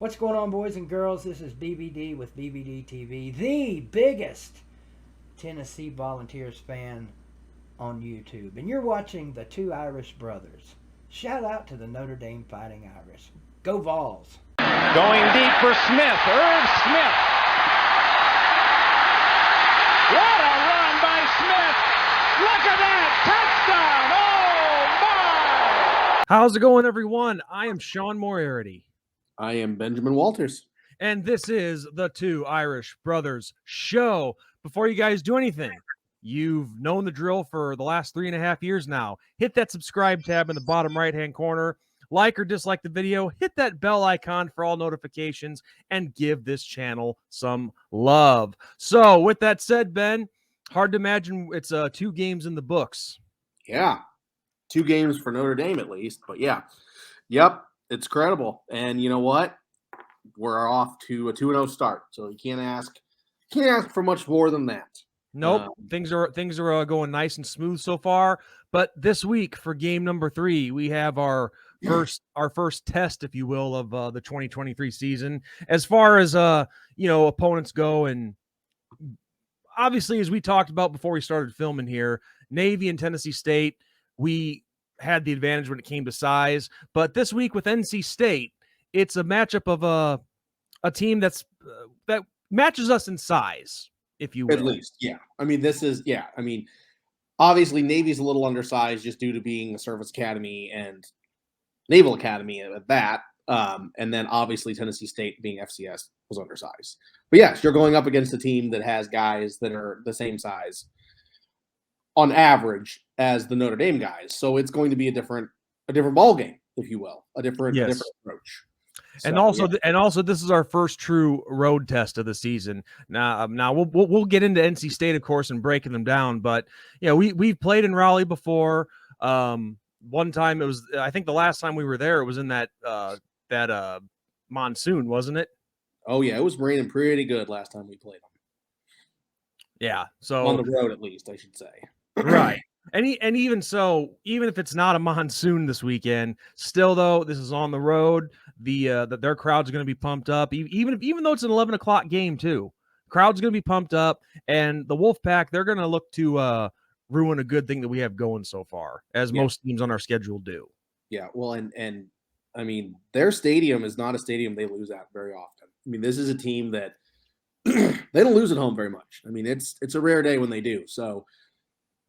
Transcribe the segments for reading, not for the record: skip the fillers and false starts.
What's going on, boys and girls? This is BBD with BBD TV, the biggest Tennessee Volunteers fan on YouTube. And you're watching the two Irish brothers. Shout out to the Notre Dame Fighting Irish. Go Vols! Going deep for Smith. Irv Smith. What a run by Smith. Look at that. Touchdown. Oh, my. How's it going, everyone? I am Sean Moriarty. I am Benjamin Walters. And this is the Two Irish Brothers Show. Before you guys do anything, you've known the drill for the last 3.5 years now. Hit that subscribe tab in the bottom right-hand corner. Like or dislike the video. Hit that bell icon for all notifications. And give this channel some love. So, with that said, Ben, hard to imagine it's 2 games in the books. Yeah, 2 games for Notre Dame at least. But yeah, yep. It's credible, and you know what? We're off to a 2-0 start, so you can't ask for much more than that. Nope, things are going nice and smooth so far. But this week for game number 3, we have our first test, if you will, of the 2023 season. As far as opponents go, and obviously, as we talked about before we started filming here, Navy and Tennessee State, we had the advantage when it came to size, but this week with NC State, it's a matchup of a team that matches us in size, if you will. At least, yeah. I mean, obviously Navy's a little undersized just due to being a service academy and naval academy at that, and then obviously Tennessee State being FCS was undersized. But yes, you're going up against a team that has guys that are the same size on average as the Notre Dame guys. So it's going to be a different ball game, if you will, a different approach. So, and also this is our first true road test of the season. Now we'll get into NC State, of course, and breaking them down, but we've played in Raleigh before. One time I think the last time we were there, it was in that monsoon, wasn't it? Oh yeah, it was raining pretty good last time we played them. Yeah, so on the road at least, I should say. Right. And even so, even if it's not a monsoon this weekend, still though, this is on the road. Their crowd's going to be pumped up, even though it's an 11 o'clock game too. Crowd's going to be pumped up, and the Wolfpack, they're going to look to ruin a good thing that we have going so far, as most teams on our schedule do. Yeah, well, and I mean, their stadium is not a stadium they lose at very often. I mean, this is a team that they don't lose at home very much. I mean, it's a rare day when they do. So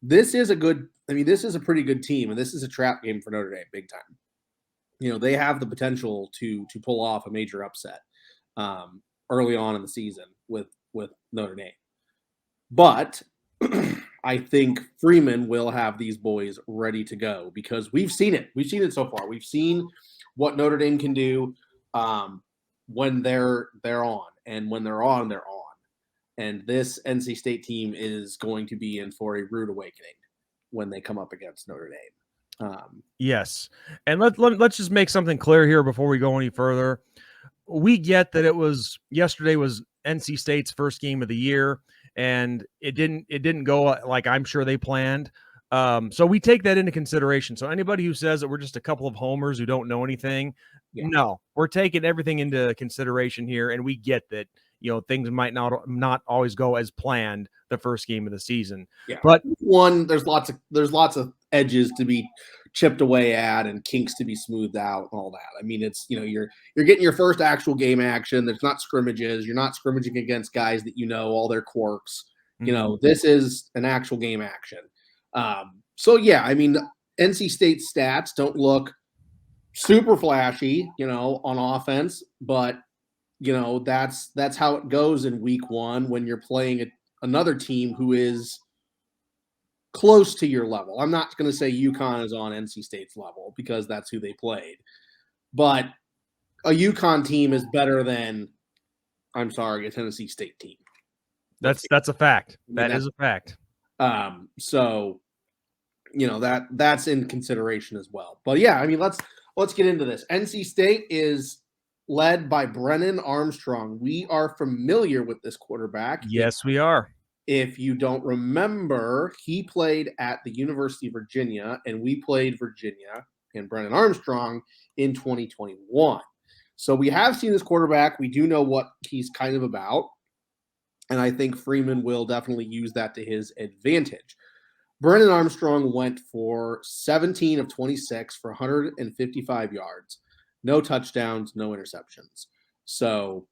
this is a pretty good team, and this is a trap game for Notre Dame, big time. They have the potential to pull off a major upset early on in the season with Notre Dame. But I think Freeman will have these boys ready to go because we've seen it. We've seen it so far. We've seen what Notre Dame can do when they're on, and when they're on, they're on. And this NC State team is going to be in for a rude awakening when they come up against Notre Dame. Yes. And let's just make something clear here before we go any further. We get that yesterday was NC State's first game of the year, and it didn't go like I'm sure they planned. So we take that into consideration. So anybody who says that we're just a couple of homers who don't know anything, no, we're taking everything into consideration here, and we get that things might not always go as planned the first game of the season. Yeah. But there's lots of edges to be chipped away at and kinks to be smoothed out and all that. I mean, it's you're getting your first actual game action. There's not scrimmages. You're not scrimmaging against guys that all their quirks. Mm-hmm. This is an actual game action. So yeah, I mean, NC State stats don't look super flashy, on offense, but that's how it goes in week 1 when you're playing another team who is close to your level. I'm not going to say UConn is on NC State's level because that's who they played, but a UConn team is better than, a Tennessee State team. That's a fact. That is a fact. So that's in consideration as well. But yeah, I mean, let's get into this. NC State is led by Brennan Armstrong. We are familiar with this quarterback. Yes, we are. If you don't remember, he played at the University of Virginia, and we played Virginia and Brennan Armstrong in 2021. So we have seen this quarterback. We do know what he's kind of about. And I think Freeman will definitely use that to his advantage. Brennan Armstrong went for 17 of 26 for 155 yards. No touchdowns, no interceptions. So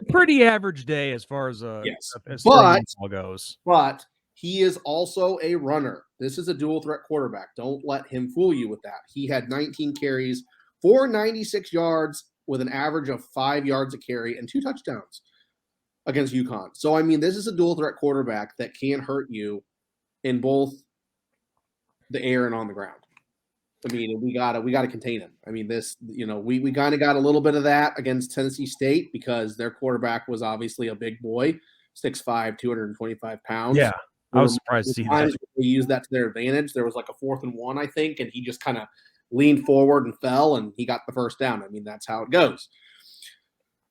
pretty average day as far as yes. as throwing the ball goes. But he is also a runner. This is a dual threat quarterback. Don't let him fool you with that. He had 19 carries, 496 yards with an average of 5 yards a carry and 2 touchdowns against UConn. So, I mean, this is a dual threat quarterback that can hurt you in both the air and on the ground. I mean, we gotta contain him. I mean, this, we kind of got a little bit of that against Tennessee State because their quarterback was obviously a big boy, 6'5", 225 pounds. Yeah, I was surprised to see that. They used that to their advantage. There was like a 4th and 1, I think, and he just kind of leaned forward and fell, and he got the first down. I mean, that's how it goes.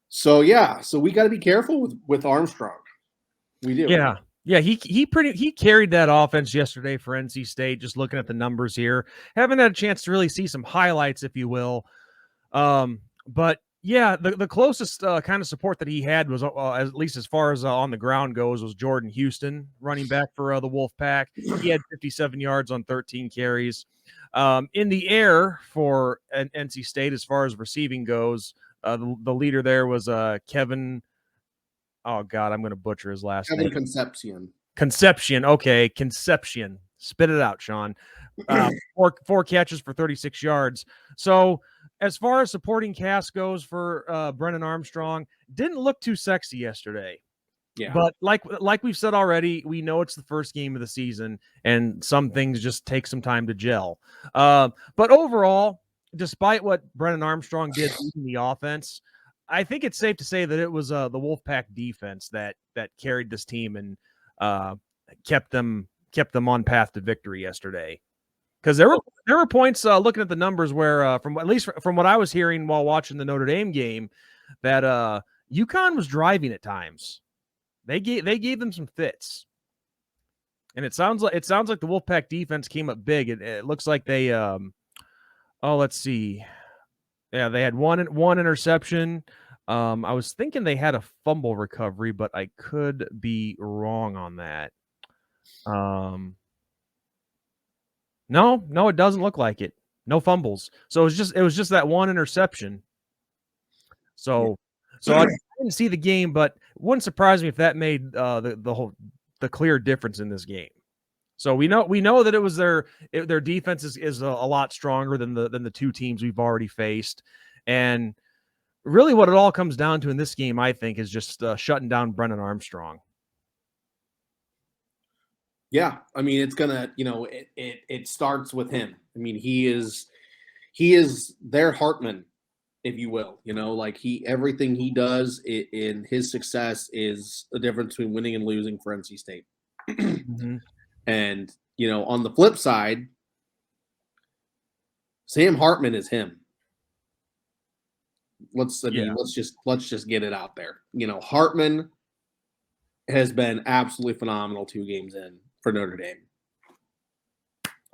So yeah, so we got to be careful with Armstrong. We do. Yeah, he carried that offense yesterday for NC State. Just looking at the numbers here, haven't had a chance to really see some highlights, if you will. But yeah, the closest kind of support that he had was, at least as far as on the ground goes, was Jordan Houston, running back for the Wolfpack. He had 57 yards on 13 carries. In the air for NC State, as far as receiving goes, the leader there was Kevin. Oh God, I'm going to butcher his last name. Concepcion. Okay, Concepcion. Spit it out, Sean. Four catches for 36 yards. So as far as supporting cast goes for Brennan Armstrong, didn't look too sexy yesterday. Yeah. But like we've said already, we know it's the first game of the season, and some things just take some time to gel. But overall, despite what Brennan Armstrong did in the offense, I think it's safe to say that it was the Wolfpack defense that carried this team and kept them on path to victory yesterday. Because there were points looking at the numbers where from what I was hearing while watching the Notre Dame game, that UConn was driving at times. They gave them some fits, and it sounds like the Wolfpack defense came up big. It looks like they let's see. Yeah, they had one interception. I was thinking they had a fumble recovery, but I could be wrong on that. No, it doesn't look like it. No fumbles. So it was just that one interception. So I didn't see the game, but it wouldn't surprise me if that made the clear difference in this game. So we know that it was their defense is a lot stronger than the two teams we've already faced, and really what it all comes down to in this game, I think, is just shutting down Brennan Armstrong. Yeah, I mean, it's gonna, it starts with him. I mean, he is their Hartman, if you will. Everything he does in his success is the difference between winning and losing for NC State. Mm-hmm. And, on the flip side, Sam Hartman is him. Let's just get it out there. Hartman has been absolutely phenomenal 2 games in for Notre Dame.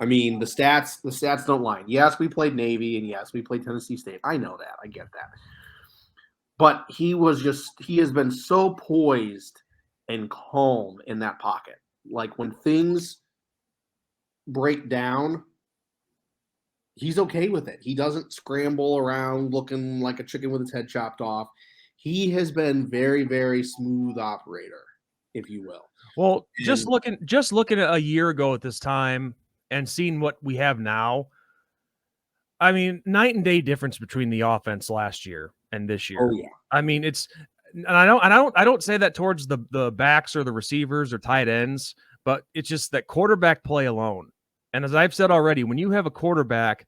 I mean, the stats don't lie. Yes, we played Navy, and yes, we played Tennessee State. I know that. I get that. But he has been so poised and calm in that pocket. Like when things break down, he's okay with it. He doesn't scramble around looking like a chicken with his head chopped off. He has been very, very smooth operator, if you will. Well, just looking at a year ago at this time and seeing what we have now, I mean, night and day difference between the offense last year and this year. Oh yeah. I mean, and I don't say that towards the backs or the receivers or tight ends, but it's just that quarterback play alone. And as I've said already, when you have a quarterback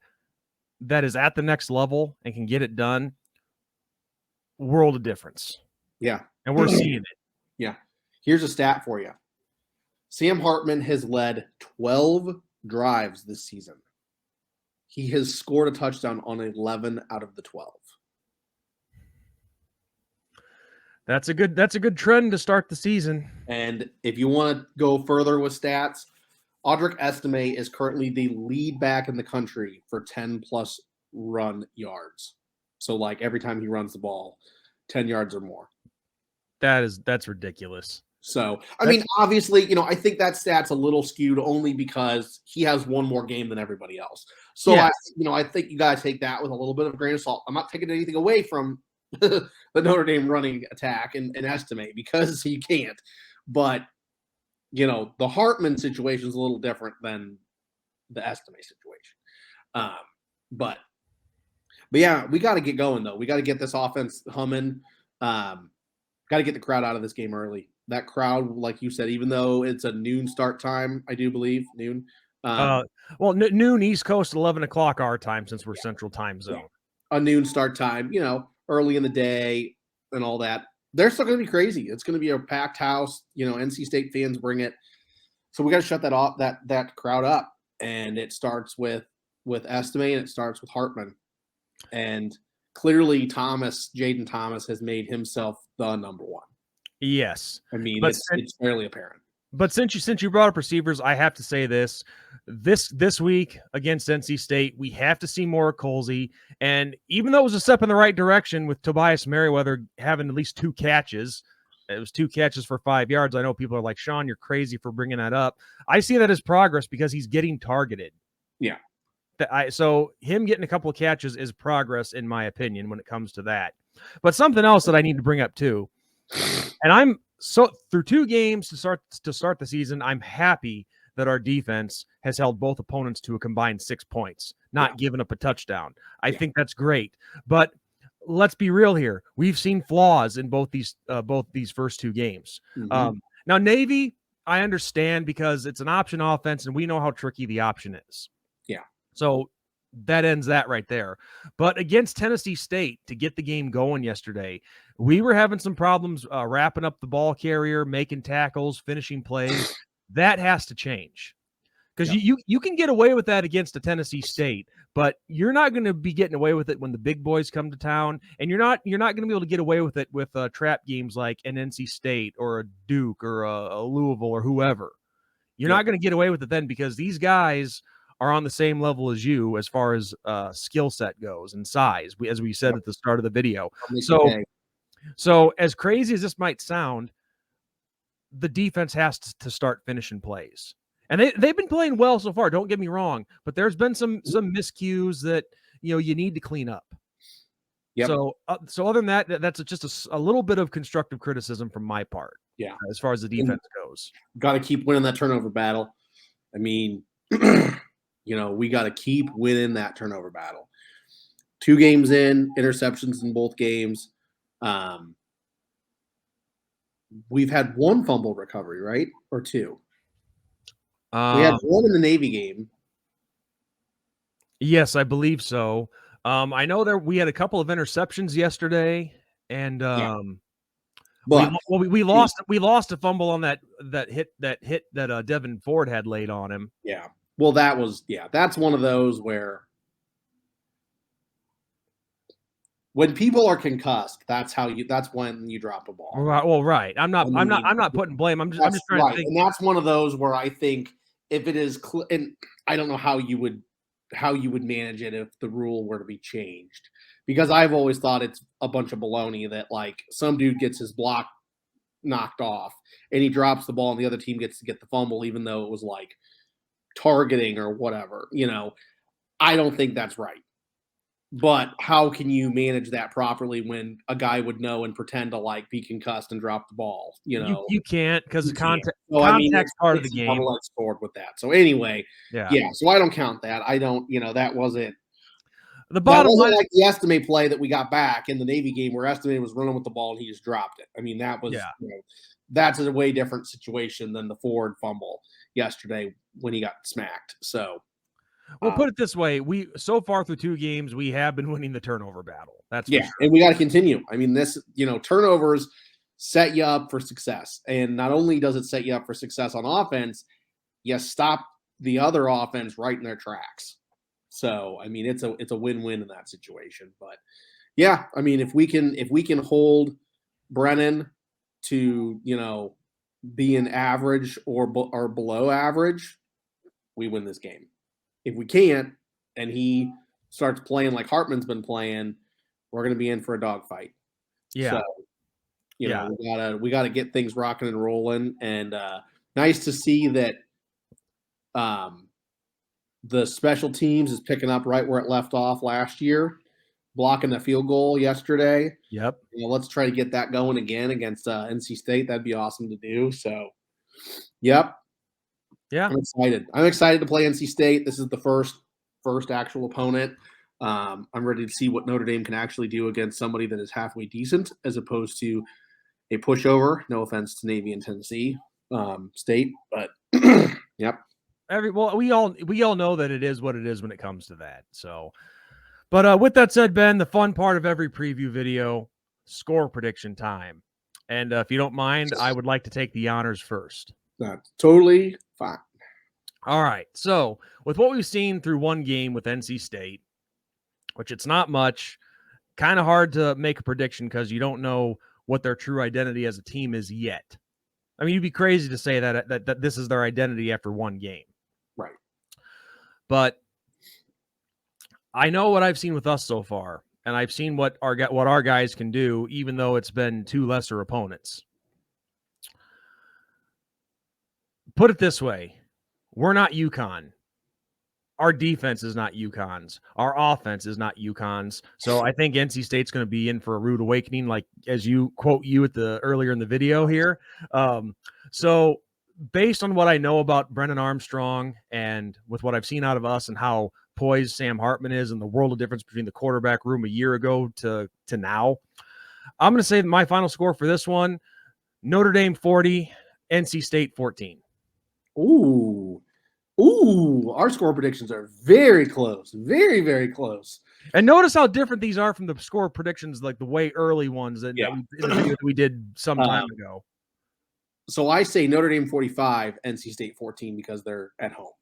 that is at the next level and can get it done, world of difference. Yeah. And we're seeing it. Yeah. Here's a stat for you. Sam Hartman has led 12 drives this season. He has scored a touchdown on 11 out of the 12. That's a good trend to start the season. And if you want to go further with stats, Audric Estime is currently the lead back in the country for 10-plus run yards. So like every time he runs the ball, 10 yards or more. That's ridiculous. So, I mean, obviously, I think that stat's a little skewed only because he has one more game than everybody else. So, Yes. I think you got to take that with a little bit of a grain of salt. I'm not taking anything away from the Notre Dame running attack and estimate because you can't. But, the Hartman situation is a little different than the estimate situation. But yeah, we got to get going, though. We got to get this offense humming. Got to get the crowd out of this game early. That crowd, like you said, even though it's a noon start time, I do believe noon. Noon East Coast, 11 o'clock our time since we're Central Time Zone. A noon start time, early in the day and all that. They're still going to be crazy. It's going to be a packed house. NC State fans bring it. So we got to shut that off, that crowd up. And it starts with Estimate, and it starts with Hartman. And clearly Jaden Thomas has made himself the number one. Yes. I mean, it's fairly apparent. But since you brought up receivers, I have to say this week against NC State, we have to see more of Colsey. And even though it was a step in the right direction with Tobias Merriweather having at least 2 catches, it was 2 catches for 5 yards. I know people are like, Sean, you're crazy for bringing that up. I see that as progress because he's getting targeted. Yeah. So him getting a couple of catches is progress, in my opinion, when it comes to that. But something else that I need to bring up too, and through 2 games to start the season, I'm happy that our defense has held both opponents to a combined 6 points, not giving up a touchdown. I think that's great. But let's be real here. We've seen flaws in both these first 2 games. Mm-hmm. Now Navy, I understand because it's an option offense, and we know how tricky the option is. Yeah. So that ends that right there. But against Tennessee State, to get the game going yesterday, we were having some problems wrapping up the ball carrier, making tackles, finishing plays. That has to change. Because you can get away with that against a Tennessee State, but you're not going to be getting away with it when the big boys come to town, and you're not going to be able to get away with it with trap games like an NC State or a Duke or a Louisville or whoever. You're not going to get away with it then because these guys are on the same level as you as far as skill set goes and size, as we said at the start of the video. So as crazy as this might sound, the defense has to start finishing plays. And they've been playing well so far, don't get me wrong, but there's been some miscues that you need to clean up. Yep. So other than that, that's just a little bit of constructive criticism from my part. Yeah. As far as the defense goes. Got to keep winning that turnover battle. I mean, we got to keep winning that turnover battle. 2 games in, interceptions in both games. We've had 1 fumble recovery, right? Or 2? We had 1 in the Navy game. Yes, I believe so. I know we had a couple of interceptions yesterday, and we lost a fumble on that hit that Devin Ford had laid on him. Yeah. Well, that's one of those where when people are concussed, that's when you drop a ball. Right. Well, right. I'm not putting blame. I'm just trying to think. And that's one of those where I think if it is, and I don't know how you would manage it if the rule were to be changed, because I've always thought it's a bunch of baloney that like some dude gets his block knocked off and he drops the ball and the other team gets to get the fumble, even though it was like targeting or whatever. I don't think that's right. But how can you manage that properly when a guy would know and pretend to like be concussed and drop the ball? You can't, because the contact's part of the game. Let's forward with that. So anyway, yeah. So I don't count that. I don't. That wasn't the bottom line. Like the Estimate play that we got back in the Navy game where Estimate was running with the ball and he just dropped it. I mean, that was that's a way different situation than the Ford fumble yesterday when he got smacked. So. Well, put it this way: so far through 2 games, we have been winning the turnover battle. That's for sure. And we got to continue. I mean, this turnovers set you up for success, and not only does it set you up for success on offense, you stop the other offense right in their tracks. So, I mean, it's a win-win in that situation. But yeah, I mean, if we can hold Brennan to being average or below average, we win this game. If we can't, and he starts playing like Hartman's been playing, we're going to be in for a dogfight. Yeah. So, you know, we gotta get things rocking and rolling, and nice to see that the special teams is picking up right where it left off last year, blocking a field goal yesterday. Yep. You know, let's try to get that going again against NC State. That'd be awesome to do. So, yep. Yeah. I'm excited. I'm excited to play NC State. This is the first actual opponent. I'm ready to see what Notre Dame can actually do against somebody that is halfway decent, as opposed to a pushover. No offense to Navy and Tennessee State, but yep. We all know that it is what it is when it comes to that. So, but with that said, Ben, the fun part of every preview video, score prediction time. And if you don't mind, I would like to take the honors first. That's totally fine. All right. So, with what we've seen through one game with NC State, which it's not much, kind of hard to make a prediction because you don't know what their true identity as a team is yet. I mean, you'd be crazy to say that this is their identity after one game. Right. But I know what I've seen with us so far, and I've seen what our guys can do, even though it's been two lesser opponents. Put it this way. We're not UConn. Our defense is not UConn's. Our offense is not UConn's. So I think NC State's going to be in for a rude awakening, like as you quote you at the earlier in the video here. So based on what I know about Brennan Armstrong and with what I've seen out of us and how poised Sam Hartman is and the world of difference between the quarterback room a year ago to now, I'm going to say that my final score for this one, Notre Dame 40, NC State 14. Ooh, our score predictions are very close. Very, very close. And notice how different these are from the score predictions, like the way early ones that in the video that we did some time ago. So I say Notre Dame 45, NC State 14 because they're at home.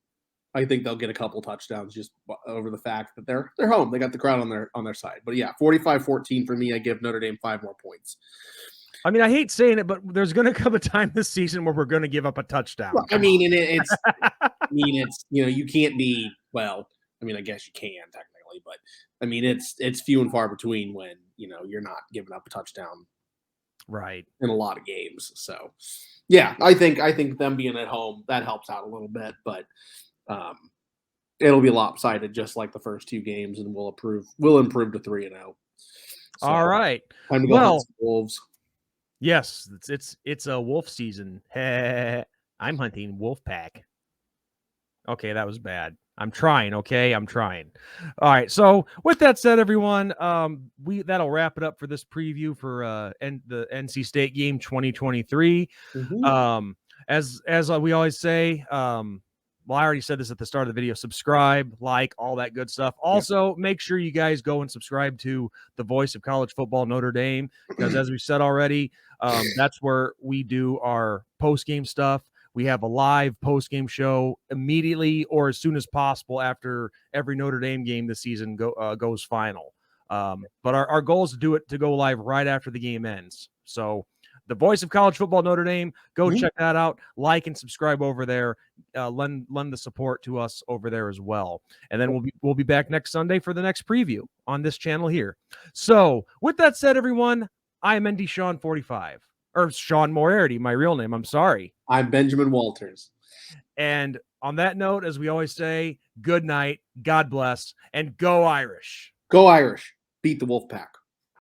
I think they'll get a couple touchdowns just over the fact that they're home. They got the crowd on their side. But yeah, 45-14 for me. I give Notre Dame 5 more points. I mean, I hate saying it, but there's going to come a time this season where we're going to give up a touchdown. Well, I mean, and it's you know, you can't be, well, I mean, I guess you can technically, but I mean, it's few and far between when, you know, you're not giving up a touchdown right in a lot of games. So yeah, I think them being at home, that helps out a little bit, but it'll be lopsided just like the first two games, and we'll improve to 3-0. So, all right. Time to go hunt some wolves. Yes, it's a wolf season. I'm hunting Wolfpack. Okay, that was bad. I'm trying. Okay, I'm trying. All right. So with that said, everyone, that'll wrap it up for this preview for the NC State game 2023. Mm-hmm. As we always say, well, I already said this at the start of the video. Subscribe, like, all that good stuff. Also, make sure you guys go and subscribe to the Voice of College Football, Notre Dame, because as we said already, that's where we do our post-game stuff. We have a live post-game show immediately or as soon as possible after every Notre Dame game this season goes final. But our goal is to go live right after the game ends. So the Voice of College Football, Notre Dame, go check that out. Like and subscribe over there. Lend the support to us over there as well. And then we'll be back next Sunday for the next preview on this channel here. So with that said, everyone, I am ND Sean 45. Or Sean Moriarty, my real name. I'm sorry. I'm Benjamin Walters. And on that note, as we always say, good night, God bless, and go Irish. Go Irish. Beat the Wolfpack.